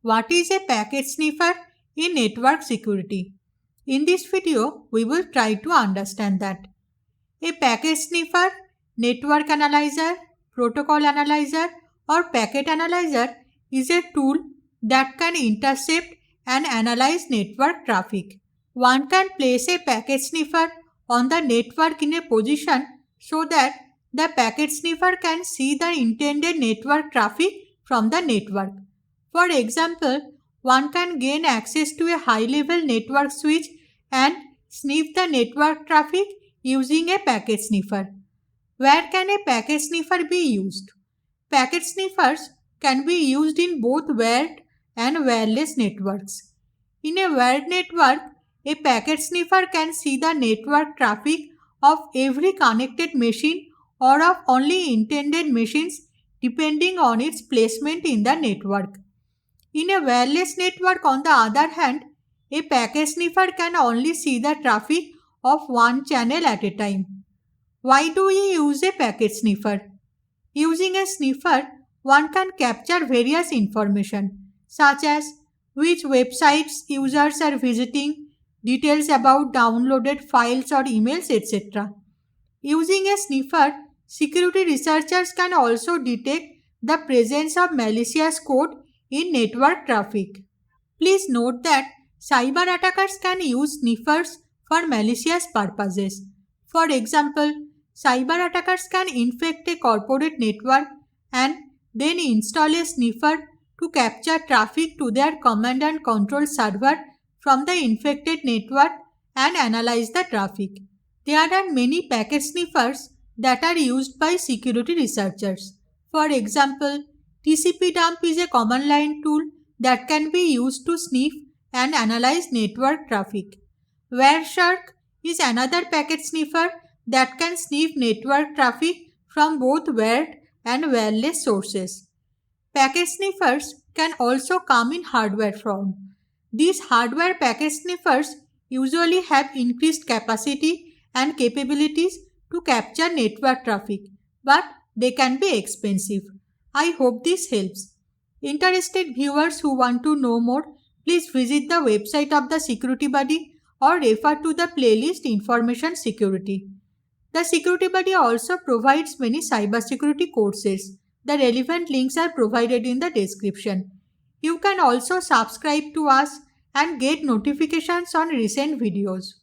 What is a packet sniffer in network security? In this video, we will try to understand that. A packet sniffer, network analyzer, protocol analyzer, or packet analyzer is a tool that can intercept and analyze network traffic. One can place a packet sniffer on the network in a position so that the packet sniffer can see the intended network traffic from the network. For example, one can gain access to a high-level network switch and sniff the network traffic using a packet sniffer. Where can a packet sniffer be used? Packet sniffers can be used in both wired and wireless networks. In a wired network, a packet sniffer can see the network traffic of every connected machine or of only intended machines depending on its placement in the network. In a wireless network, on the other hand, a packet sniffer can only see the traffic of one channel at a time. Why do we use a packet sniffer? Using a sniffer, one can capture various information such as which websites users are visiting, details about downloaded files or emails, etc. Using a sniffer, security researchers can also detect the presence of malicious code in network traffic. Please note that cyber attackers can use sniffers for malicious purposes. For example, cyber attackers can infect a corporate network and then install a sniffer to capture traffic to their command and control server from the infected network and analyze the traffic. There are many packet sniffers that are used by security researchers. For example, TCP dump is a command line tool that can be used to sniff and analyze network traffic. Wireshark is another packet sniffer that can sniff network traffic from both wired and wireless sources. Packet sniffers can also come in hardware form. These hardware packet sniffers usually have increased capacity and capabilities to capture network traffic, but they can be expensive. I hope this helps. Interested viewers who want to know more, please visit the website of the Security Buddy or refer to the playlist Information Security. The Security Buddy also provides many cybersecurity courses. The relevant links are provided in the description. You can also subscribe to us and get notifications on recent videos.